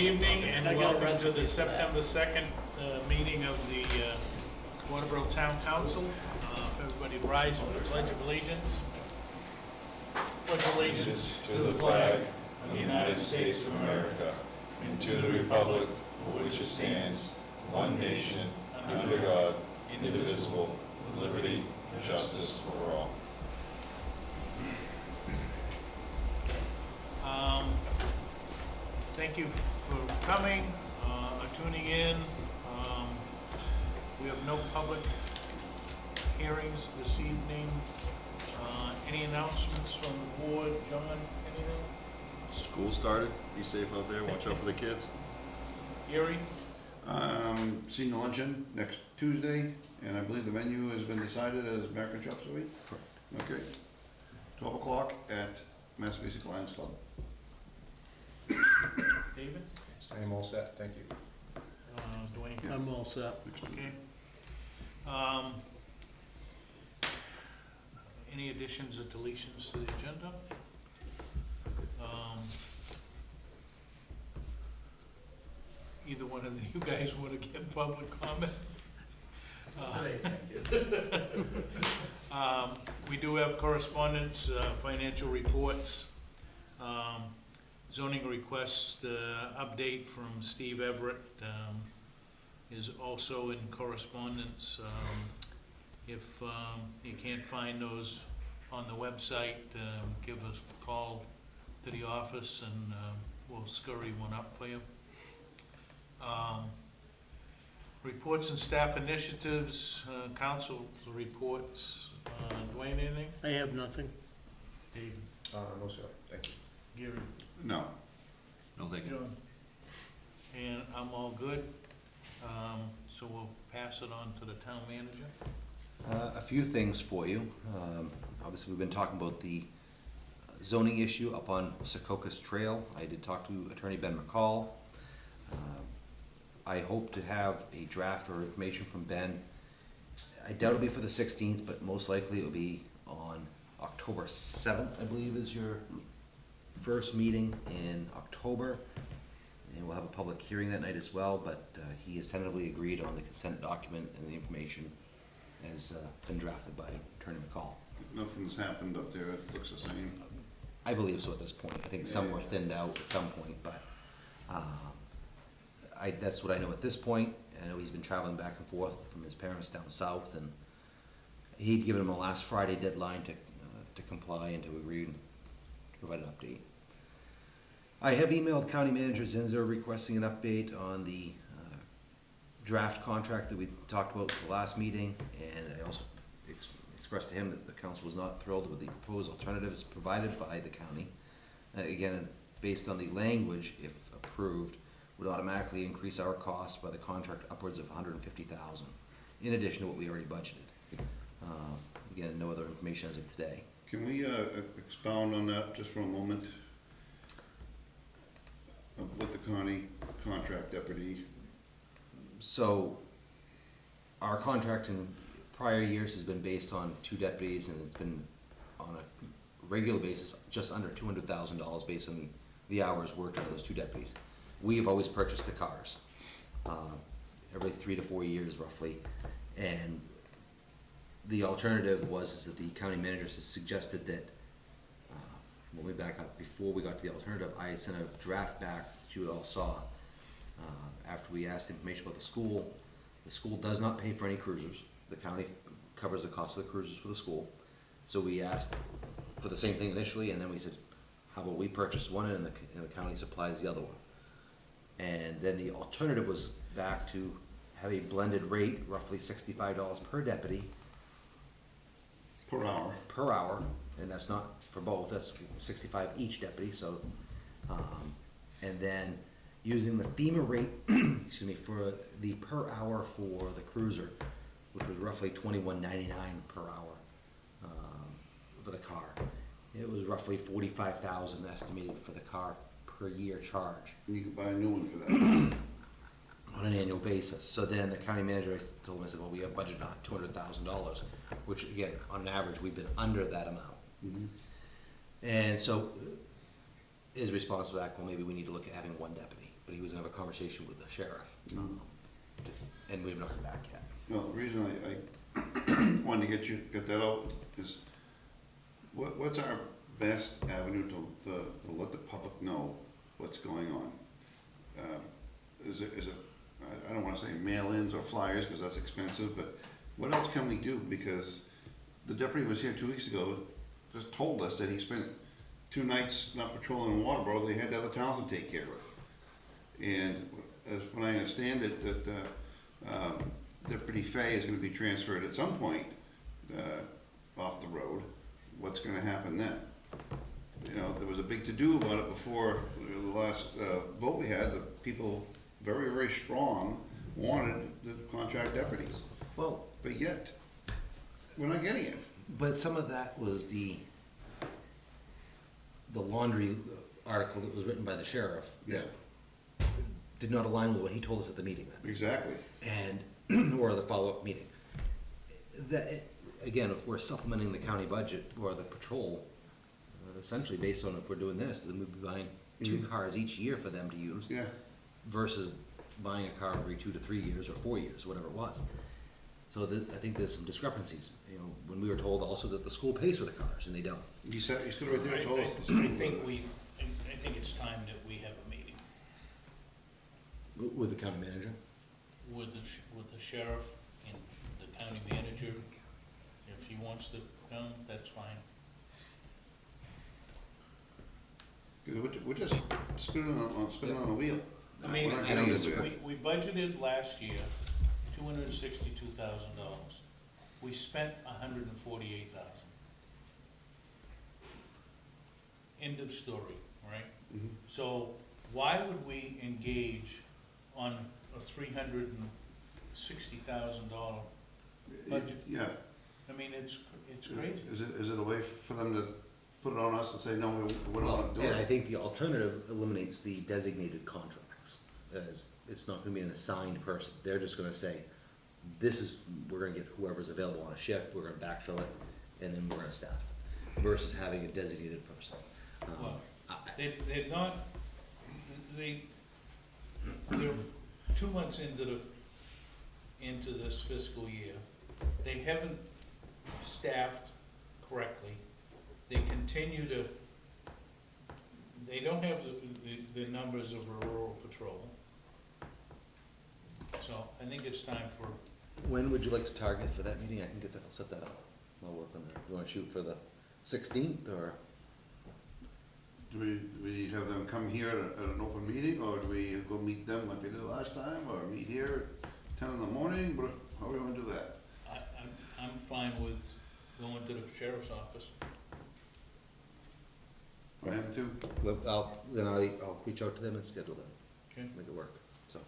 evening and welcome to the September 2nd meeting of the Waterboro Town Council. If everybody rise for the Pledge of Allegiance. Pledge allegiance to the flag of the United States of America and to the republic for which it stands, one nation, under God, indivisible, with liberty and justice for all. Thank you for coming, tuning in. We have no public hearings this evening. Any announcements from the board? John, anything? School started. Be safe out there. Watch out for the kids. Gary? Senior luncheon next Tuesday, and I believe the venue has been decided as American Chop Suey. Correct. Okay. 12 o'clock at Mass Basic Lions Club. David? I am all set, thank you. Dwayne? Yeah. I'm all set. Okay. Any additions or deletions to the agenda? Either one of you guys want to give public comment? We do have correspondence, financial reports, zoning request update from Steve Everett is also in correspondence. If you can't find those on the website, give us a call to the office and we'll scurry one up for you. Reports and staff initiatives, council reports. Dwayne, anything? I have nothing. David? No, sir, thank you. Gary? No. No, thank you. John? And I'm all good. So we'll pass it on to the town manager. A few things for you. Obviously, we've been talking about the zoning issue up on Secocas Trail. I did talk to Attorney Ben McCall. I hope to have a draft or information from Ben. I doubt it'll be for the 16th, but most likely it'll be on October 7th, I believe, is your first meeting in October. And we'll have a public hearing that night as well, but he has tentatively agreed on the consent document and the information has been drafted by Attorney McCall. Nothing's happened up there. It looks the same. I believe so at this point. I think some were thinned out at some point, but that's what I know at this point. I know he's been traveling back and forth from his parents down south, and he'd given him a last Friday deadline to comply and to agree and provide an update. I have emailed County Manager Zinzer requesting an update on the draft contract that we talked about at the last meeting, and I also expressed to him that the council was not thrilled with the proposed alternatives provided by the county. Again, based on the language, if approved, would automatically increase our costs by the contract upwards of $150,000, in addition to what we already budgeted. Again, no other information as of today. Can we expound on that just for a moment? With the county contract deputy. So, our contract in prior years has been based on 2 deputies, and it's been on a regular basis just under $200,000 based on the hours worked on those 2 deputies. We have always purchased the cars every 3 to 4 years roughly, and the alternative is that the county manager has suggested that when we back up, before we got to the alternative, I had sent a draft back that you all saw after we asked information about the school. The school does not pay for any cruisers. The county covers the cost of the cruisers for the school. So we asked for the same thing initially, and then we said, how about we purchase one and the county supplies the other one? And then the alternative was back to have a blended rate, roughly $65 per deputy. Per hour. Per hour, and that's not for both, that's 65 each deputy, so, and then using the FEMA rate, excuse me, for the per hour for the cruiser, which was roughly $21.99 per hour for the car. It was roughly $45,000 estimated for the car per year charge. And you could buy a new one for that. On an annual basis. So then the county manager told me, I said, well, we have budgeted on $200,000, which again, on an average, we've been under that amount. Mm-hmm. And so his response back, well, maybe we need to look at having one deputy. but he was gonna have a conversation with the sheriff. And we've not heard back yet. No, the reason I wanted to get that out is, what's our best avenue to let the public know what's going on? Is it, I don't wanna say mail-ins or flyers, cause that's expensive, but what else can we do? Because the deputy was here 2 weeks ago, just told us that he spent 2 nights not patrolling in Waterboro, they had other towns to take care of. And as when I understand it, that Deputy Fay is gonna be transferred at some point off the road. What's gonna happen then? You know, there was a big to-do about it before the last vote we had. The people, very, very strong, wanted the contract deputies. Well, But yet, we're not getting it. but some of that was the laundry article that was written by the sheriff. Yeah, Did not align with what he told us at the meeting then. exactly. And, or the follow-up meeting. That, again, if we're supplementing the county budget or the patrol, essentially based on if we're doing this, then we'd be buying 2 cars each year for them to use Yeah, versus buying a car every 2 to 3 years or 4 years, whatever it was. So I think there's some discrepancies, you know, when we were told also that the school pays for the cars and they don't. you said, you stood right there and told us. I think it's time that we have a meeting With the county manager? with the sheriff and the county manager. If he wants to come, that's fine. 'Cause we're just spinning on the wheel. I mean, We're not I getting don't anywhere. we budgeted last year $262,000. We spent $148,000. End of story, right? Mhm. So why would we engage on a $360,000 budget? Yeah. I mean, it's crazy. Is it a way for them to put it on us and say, no, we don't wanna do And I it? think the alternative eliminates the designated contracts, as it's not gonna be an assigned person. They're just gonna say, we're gonna get whoever's available on a shift, we're gonna backfill it, and then we're gonna staff it, versus having a designated person. Well, I- they're not, they're 2 months into this fiscal year. They haven't staffed correctly. They continue to, they don't have the numbers of a rural patrol. So I think it's time for, When would you like to target for that meeting? I can get that, I'll set that up. I'll work on that. You wanna shoot for the 16th, or? Do we have them come here at an open meeting, or do we go meet them like we did last time, or meet here at 10 in the morning? How are we gonna do that? I'm fine with going to the sheriff's office. I am too. I'll reach out to them and schedule them, Okay. make it work, so.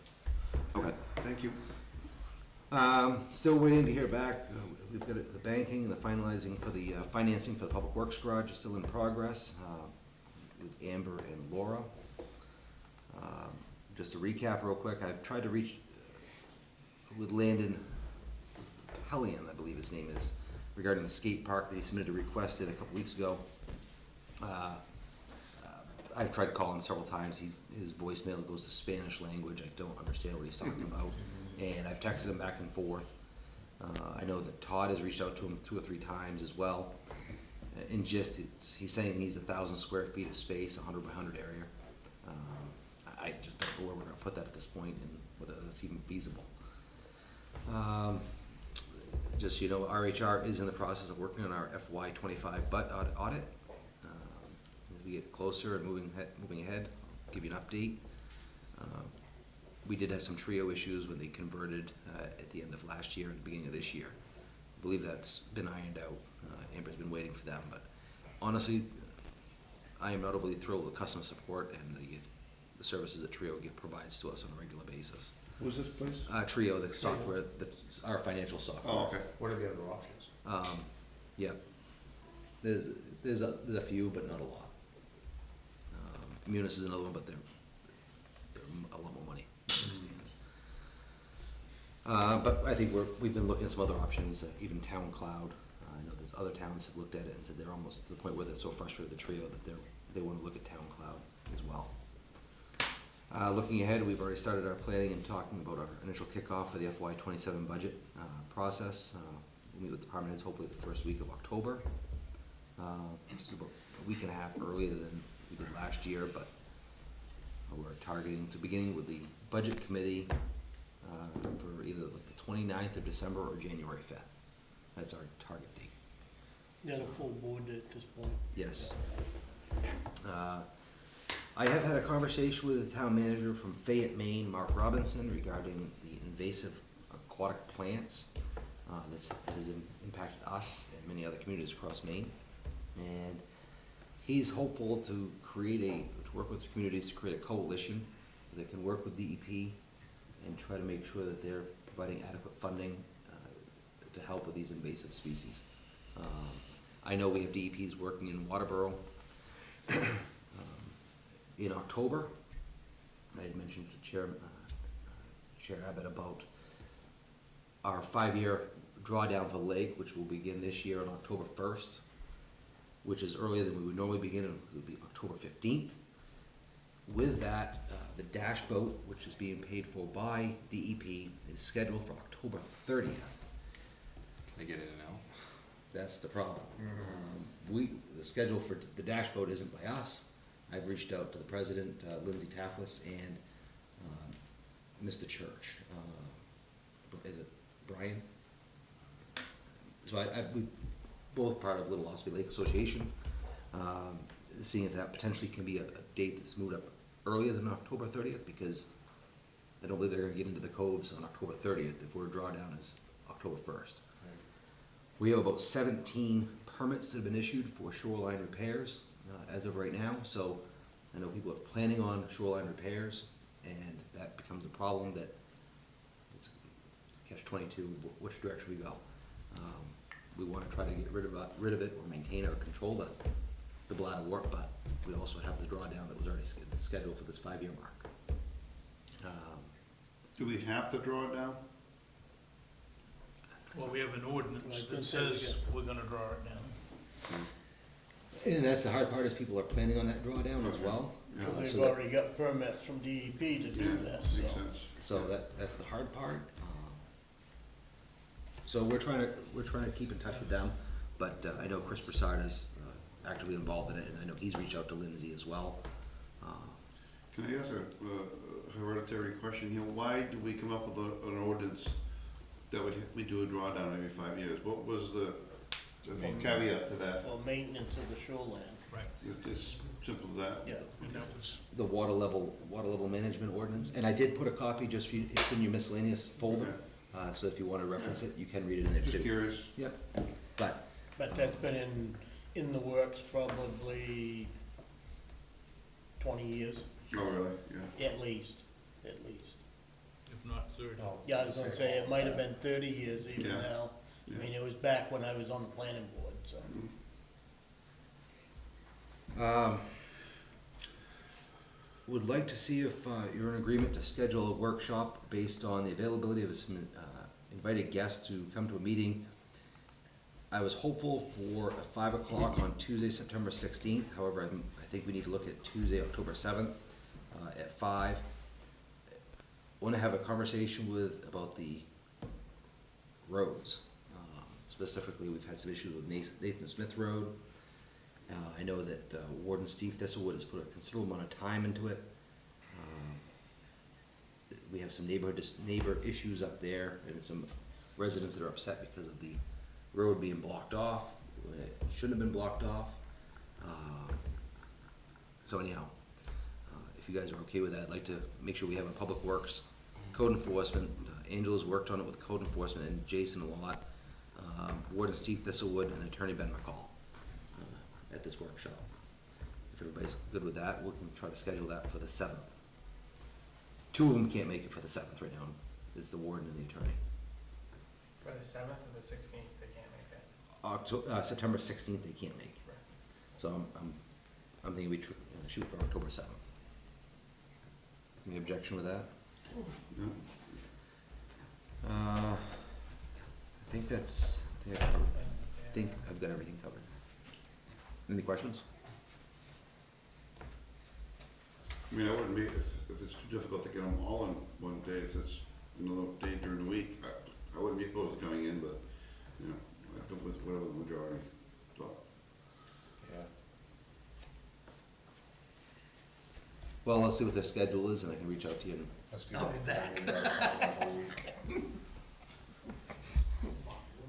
Okay. Thank you. Still waiting to hear back. We've got the banking, the finalizing for the financing for the Public Works Garage is still in progress, with Amber and Laura. Just to recap real quick, I've tried to reach with Landon Hellion, I believe his name is, regarding the skate park that he submitted a request in a couple weeks ago. I've tried calling him several times. His voicemail goes to Spanish language. I don't understand what he's talking about. And I've texted him back and forth. I know that Todd has reached out to him 2 or 3 times as well. And just, he's saying he needs 1,000 square feet of space, 100 by 100 area. I just don't know where we're gonna put that at this point and whether that's even feasible. Just so you know, RHR is in the process of working on our FY '25 audit. As we get closer and moving ahead, I'll give you an update. We did have some trio issues when they converted at the end of last year and the beginning of this year. I believe that's been ironed out. Amber's been waiting for them, but honestly, I am not overly thrilled with customer support and the services that Trio provides to us on a regular basis. Who's this place? Trio, the software, our financial software. Oh, okay. What are the other options? Yeah, there's a few, but not a lot. Munis is another one, but they're a lot more money. I understand. But I think we've been looking at some other options, even Town Cloud. I know there's other towns have looked at it and said they're almost to the point where they're so frustrated with the Trio that they want to look at Town Cloud as well. Looking ahead, we've already started our planning and talking about our initial kickoff for the FY '27 budget process. We'll meet with department heads hopefully the first week of October. Which is about a week and a half earlier than we did last year, but we're targeting to beginning with the budget committee for either like the 29th of December or January 5th. That's our target date. Got a full board at this point. Yes. I have had a conversation with the town manager from Fayette, Maine, Mark Robinson, regarding the invasive aquatic plants. This has impacted us and many other communities across Maine. And he's hopeful to work with communities to create a coalition that can work with DEP and try to make sure that they're providing adequate funding to help with these invasive species. I know we have DEPs working in Waterboro in October. I had mentioned to Chair Abbott about our 5-year drawdown for the lake, which will begin this year on October 1st, which is earlier than we would normally begin, it would be October 15th. With that, the dash boat, which is being paid for by DEP, is scheduled for October 30th. Can I get in now? That's the problem. The schedule for the dash boat isn't by us. I've reached out to the president, Lindsay Tafflis, and Mr. Church. Is it Brian? So we both part of Little Ossipee Lake Association, seeing if that potentially can be a date that's moved up earlier than October 30th, because I don't believe they're gonna get into the coves on October 30th if our drawdown is October 1st. We have about 17 permits that have been issued for shoreline repairs as of right now, so I know people are planning on shoreline repairs, and that becomes a problem that it's catch-22, which direction we go. We want to try to get rid of it or maintain or control the bladder work, but we also have the drawdown that was already scheduled for this 5-year mark. Do we have to draw it down? Well, we have an ordinance that says we're gonna draw it down. And that's the hard part, is people are planning on that drawdown as well. Because So they've that- already got permits from DEP to do this, Makes so. sense. So that's the hard part. So we're trying to keep in touch with them, but I know Chris Broussard is actively involved in it, and I know he's reached out to Lindsay as well. Can I ask a hereditary question here? Why do we come up with an ordinance that we do a drawdown every 5 years? What was the caveat to that? For maintenance of the shoreline, Right. It's simple as that? yeah. And that was, The water level management ordinance, and I did put a copy just for you, it's in your miscellaneous folder. So if you want to reference it, you can read it in there too. Just curious. Yep, but, But that's been in the works probably 20 years, Oh, really? Yeah. at least. if not 30. Yeah, I was gonna say, it might have been 30 years even Yeah. now. Yeah. I mean, it was back when I was on the planning board, so. would like to see if you're in agreement to schedule a workshop based on the availability of some invited guests to come to a meeting. I was hopeful for 5 o'clock on Tuesday, September 16th. However, I think we need to look at Tuesday, October 7th at 5. Want to have a conversation about the roads. Specifically, we've had some issues with Nathan Smith Road. I know that Warden Steve Thistlewood has put a considerable amount of time into it. We have some neighbor issues up there, and some residents that are upset because of the road being blocked off when it shouldn't have been blocked off. So anyhow, if you guys are okay with that, I'd like to make sure we have a public works, code enforcement. Angela's worked on it with code enforcement and Jason a lot. Warden Steve Thistlewood and Attorney Ben McCall at this workshop. If everybody's good with that, we can try to schedule that for the 7th. 2 of them can't make it for the 7th right now. It's the warden and the attorney. For the 7th or the 16th, they can't make it. September 16th, they can't make. Right. So I'm thinking we shoot for October 7th. Any objection with that? No? I think I've got everything covered. Any questions? I mean, I wouldn't be, if it's too difficult to get them all in one day, if it's another day during the week, I wouldn't be opposed to coming in, but, you know, I'd go with whatever the majority thought. Yeah. Well, let's see what their schedule is, and I can reach out to you. Let's do I'll that. be back. We'll have a whole week.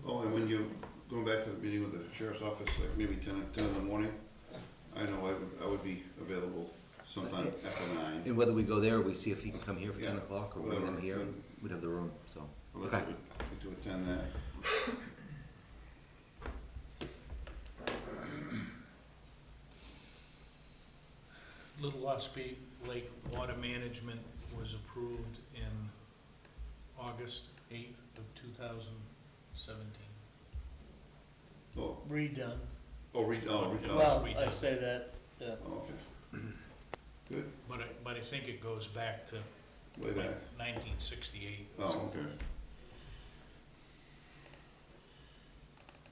Oh, and when you, going back to the meeting with the sheriff's office, like maybe 10 in the morning, I know I would be available sometime after 9. And whether we go there, or we see if he can come here for 10 Yeah, o'clock, or bring whatever. them here, we'd have the room, so. I'll let Okay. you to attend that. Little Ospey Lake Water Management was approved in August 8th of 2017. Oh, Redone. redone. Well, I say that, yeah. Oh, okay. Good, But I think it goes back to way back. 1968. or Oh, something. okay.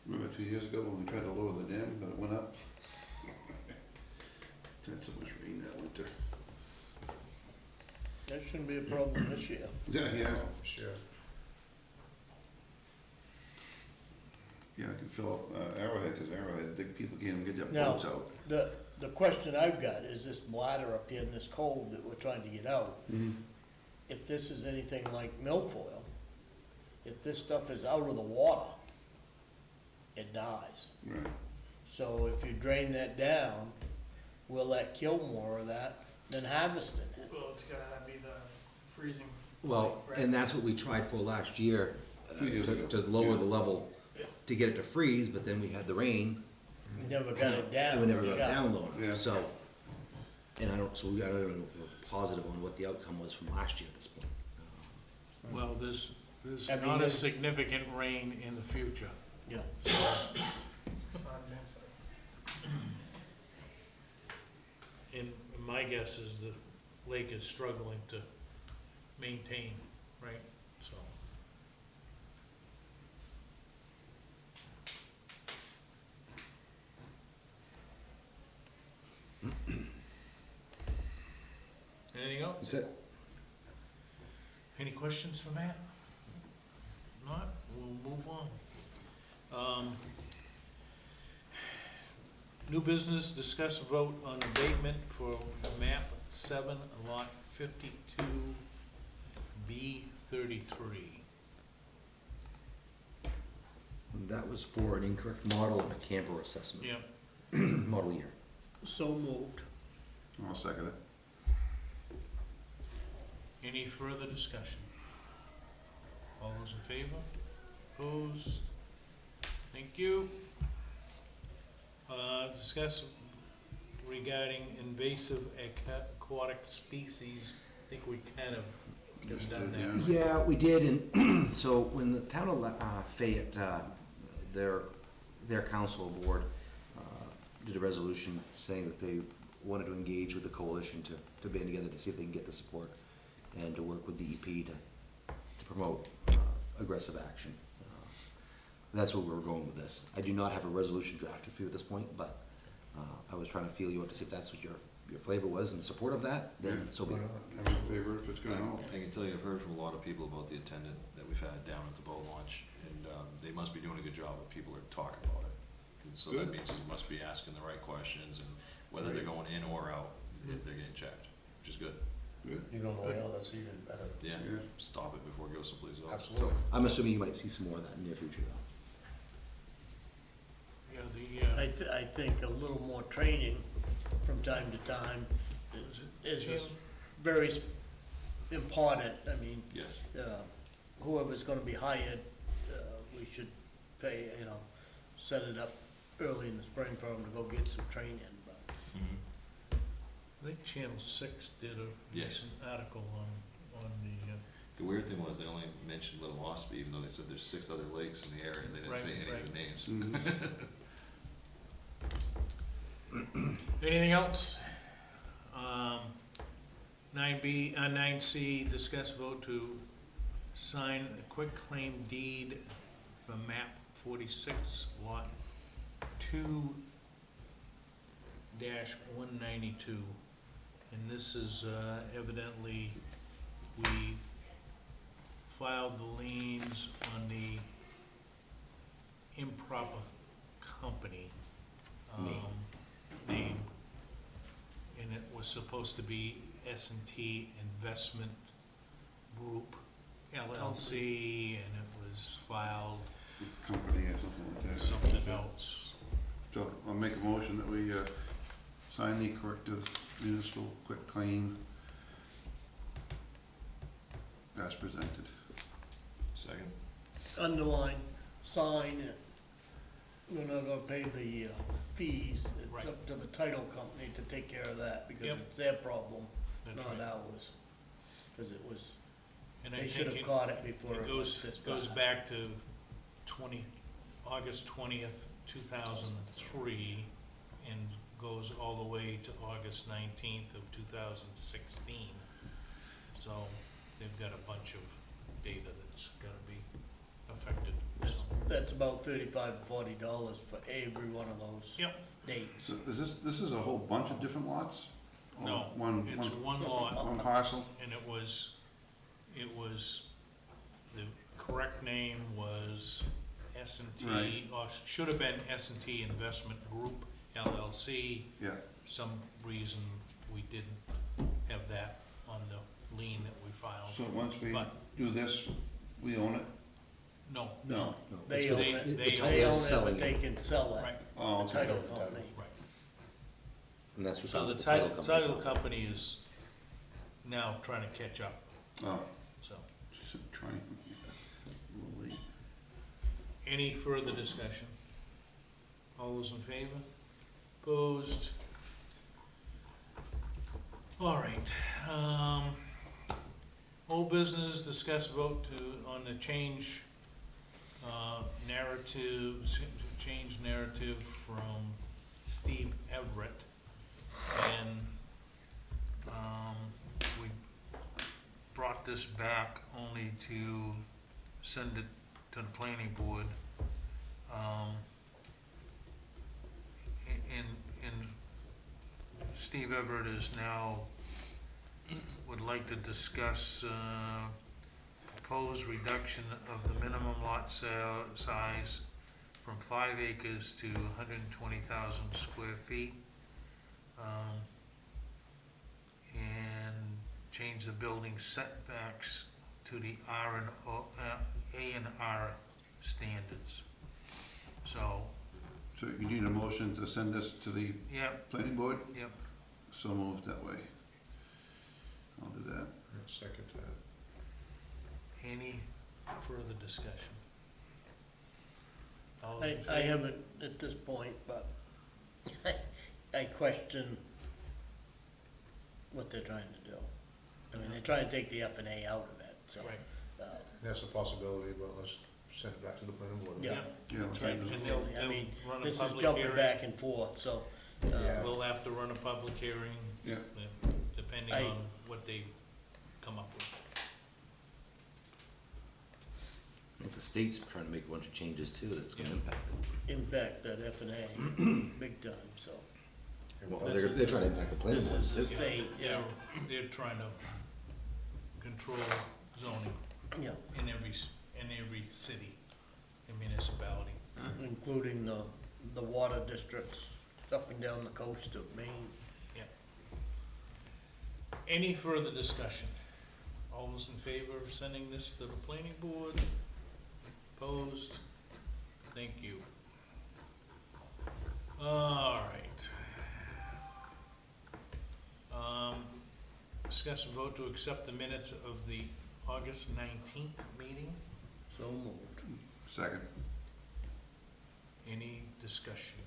Remember 2 years ago when we tried to lower the dam, but it went up? Had so much rain that winter. That shouldn't be a problem this year. Yeah, For sure. Yeah, I can fill up Arrowhead, because Arrowhead, people can't even get their Now, boats out. the question I've got is this bladder up here in this cove that we're trying to get out. If this is anything like milfoil, if this stuff is out of the water, it dies. Right. So if you drain that down, will that kill more of that than harvesting it? Well, it's gotta be the freezing. Well, right? and that's what we tried for last year, 2 years ago. to lower the level, Yeah. to get it to freeze, but then we had the rain, You never got it down. and we never got it Yeah. down lower, Yeah. so. And I don't know if we're positive on what the outcome was from last year at this point. Well, there's I mean, not a there's- significant rain in the future. Yeah. It's not jinxed. And my guess is the lake is struggling to maintain, right? So, anything else? That's it. Any questions for Matt? Not, we'll move on. New business, discuss vote on abatement for map 7, lot 52, B 33. That was for an incorrect model of a camper assessment. Yeah, Model year. So moved. I'll second it. any further discussion? All those in favor? Opposed? Thank you. Discuss regarding invasive aquatic species. I think we kind of Just done did, that. yeah. Yeah, we did, and so when the town of Fayette, their council board did a resolution saying that they wanted to engage with the coalition to band together to see if they can get the support and to work with DEP to promote aggressive action. That's where we're going with this. I do not have a resolution drafted for you at this point, but I was trying to feel you out to see if that's what your flavor was in support of that, then so be it. I'm in favor if it's gonna help. I can tell you, I've heard from a lot of people about the attendant that we've had down at the boat launch, and they must be doing a good job of people are talking about it. And so that Good. means you must be asking the right questions, and whether they're going in or out, if they're getting checked, which is good. Good. You don't know, well, that's even better. Yeah, Yeah. stop it before it goes someplace else. Absolutely. I'm assuming you might see some more of that in the near future, though. Yeah, I think a little more training from time to time is very important. I mean, Yes. whoever's gonna be hired, we should pay, set it up early in the spring for them to go get some training, but. I think Channel 6 did a Yes. recent article on the, The weird thing was they only mentioned Little Ospey, even though they said there's 6 other lakes in the area, they didn't Right, say any right. of the names. Mhm. anything else? 9C, discuss vote to sign a quitclaim deed for map 46, lot 2-192. And this is evidently, we filed the liens on the improper company name. And it was supposed to be S&T Investment Group LLC, and it was filed Company or something like that. something else. So I'll make a motion that we, sign the corrective municipal quick claim as presented. Second. Underline, sign it. We're not gonna pay the fees, it's Right. up to the title company to take care of that, because Yep. it's their problem, That's not right. ours. Cause it was, And I they think should have caught it before it it goes, went this goes far. back to August 20th, 2003, and goes all the way to August 19th of 2016. So they've got a bunch of data that's gotta be affected, so. That's about $35 to $40 for every one of those Yep, dates. So this is a whole bunch of different lots? Or no, One, it's one lot, one parcel? and it was, the correct name was S&T, Right. or should have been S&T Investment Group LLC. Yeah, Some reason we didn't have that on the lien that we filed. so once we But- do this, we own it? No, No, No, they it's own the- it, the they title own is it, selling but they can sell it, right, Oh, the okay. title company. right. And that's what So the title company is now trying to catch up, Oh, so. so trying. Lily. Any further discussion? All those in favor? Opposed? All right, old business, discuss vote on the change, change narrative from Steve Everett. And, we brought this back only to send it to the planning board. And Steve Everett is now, would like to discuss, proposed reduction of the minimum lot size from 5 acres to 120,000 square feet. And change the building setbacks to the A and R standards. So, So you need a motion to send this to the yep, planning board? yep. So moved that way. I'll do that. Second to that. Any further discussion? All those in I favor? haven't at this point, but I question what they're trying to do. I mean, they're trying to take the F and A out of it, so. Right, That's a possibility, but let's send it back to the planning board. Yeah. Yeah, that's right, and they'll I mean, run a This is public jumping hearing. back and forth, so. Yeah. We'll have to run a public hearing, Yeah. depending I- on what they come up with. The state's trying to make a bunch of changes too, that's gonna impact them. Impact that F and A big time, so. Well, This is- they're trying to impact the planning This boards is the too. state, yeah, They're trying to control zoning yeah, in every city and municipality. including the water districts up and down the coast of Maine. Any further discussion? All those in favor of sending this to the planning board? Opposed? Thank you. All right. Discuss and vote to accept the minutes of the August 19th meeting. So moved. Second. Any discussion?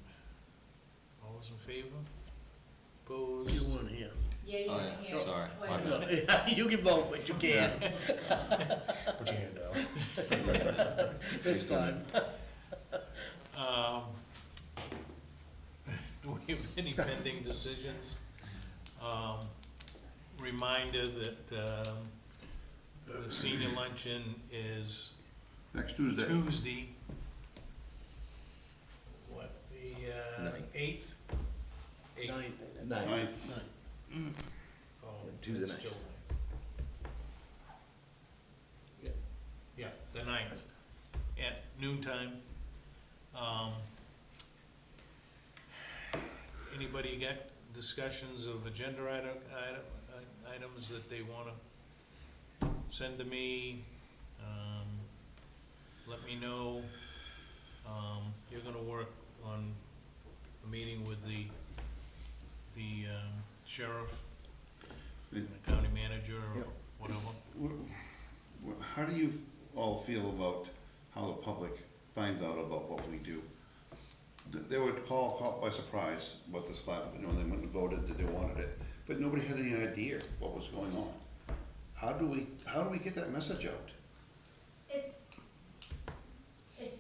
All those in favor? You Opposed? weren't here. Oh, Yeah, you yeah, can hear. sorry. Wait, My no. bad. You can vote, but you can't Put your hand down. this time. Do we have any pending decisions? Reminder that, the senior luncheon is Next Tuesday. Tuesday. What, the, Ninth. 8th? Ninth. Nine. Ninth. Ninth. Tuesday It's night. July. Yeah. Yeah, the 9th, at noon time. Anybody got discussions of agenda items that they wanna send to me? Let me know. You're gonna work on a meeting with the sheriff, and the county manager, or Yep. whatever. How do you all feel about how the public finds out about what we do? They were caught by surprise what this, they went and voted that they wanted it, but nobody had any idea what was going on. How do we get that message out? It's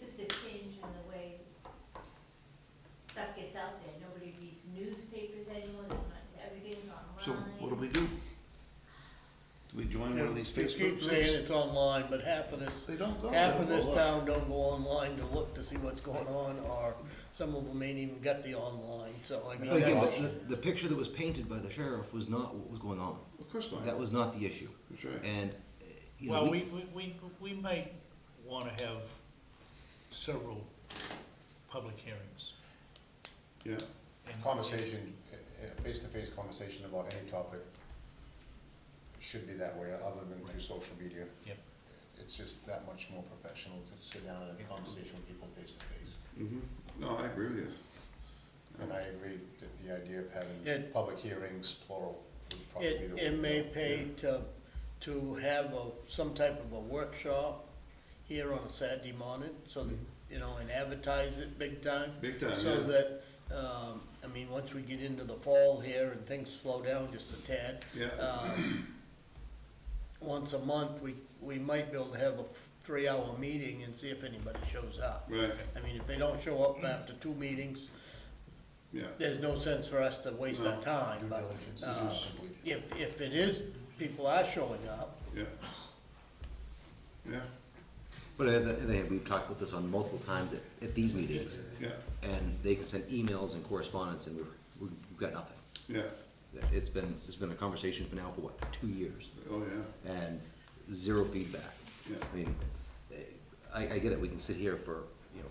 just a change in the way stuff gets out there. Nobody reads newspapers anymore, everything's online. So what do we do? Do we join one of these You Facebook keep groups? saying it's online, but half of this, They don't go. half They of don't this go look. town don't go online to look to see what's going on, or some of them ain't even got the online, so I mean. But again, that's- the picture that was painted by the sheriff was not what was going on. Of course not. That was not the issue. That's right. And, you know, Well, we might wanna have several public hearings. Yeah, And- Conversation, face-to-face conversation about any topic should be that way, other than through social media. Yep. It's just that much more professional to sit down and have a conversation with people face-to-face. no, I agree with you. And I agree that the idea of having It- public hearings, plural, would probably be the way. It to may go. pay to have some type of a workshop here on a Saturday morning, so that, you know, and advertise it big time. Big time, So yeah. that, I mean, once we get into the fall here and things slow down just a tad. Yeah. Once a month, we might be able to have a 3-hour meeting and see if anybody shows up. Right, I mean, if they don't show up after 2 meetings, yeah. there's no sense for us to waste our No. time, Due but, diligence is uh, not completed. if it is, people are showing up, Yeah. Yeah, but we've talked about this on multiple times at these meetings, yeah, and they can send emails and correspondence, and we've got nothing. yeah, It's been a conversation for now for what, 2 years, oh, yeah, and zero feedback. yeah. I mean, I get it, we can sit here for,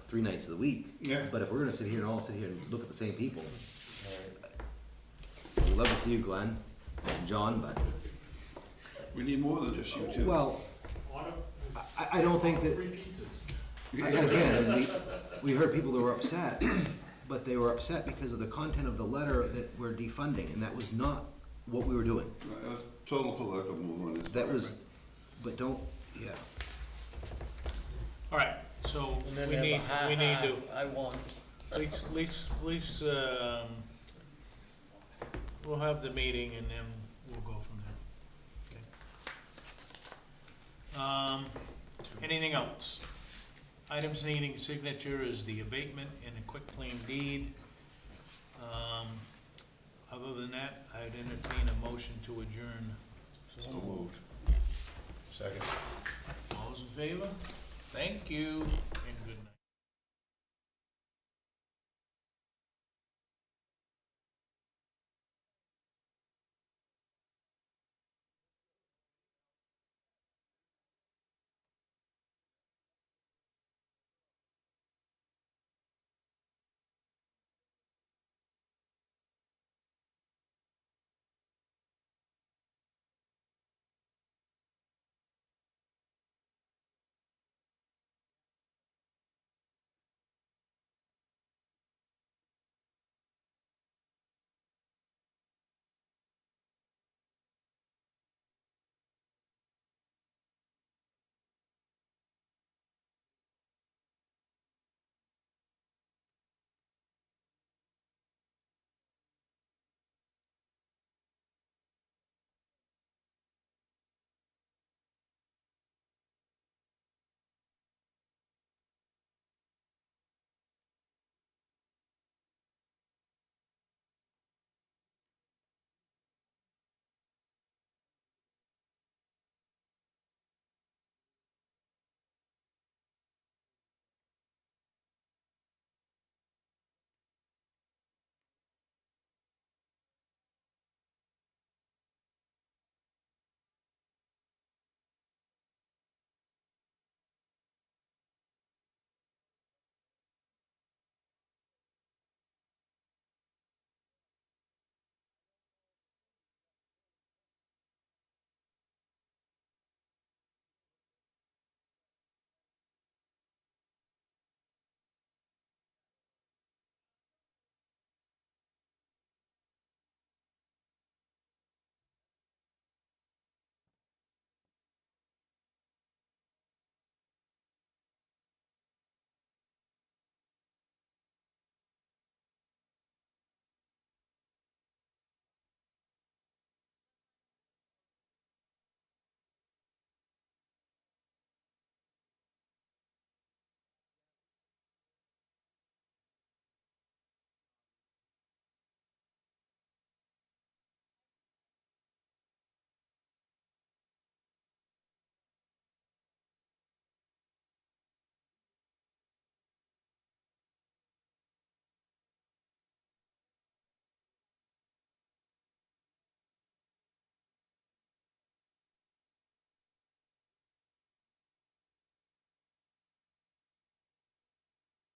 3 nights of the week. Yeah. But if we're gonna sit here and all sit here and look at the same people, Right. we'd love to see you, Glenn and John, but, We need more than just you two. well, I don't think that, again, we heard people that were upset, but they were upset because of the content of the letter that we're defunding, and that was not what we were doing. That was total political move on this. That part, was, but don't, yeah. All right, so and then we have a need, ha-ha, we need to, I won. let's, we'll have the meeting and then we'll go from there. Okay. Anything else? Items needing signature is the abatement and the quitclaim deed. Other than that, I'd entertain a motion to adjourn. So moved. Second. All those in favor? Thank you, and good night.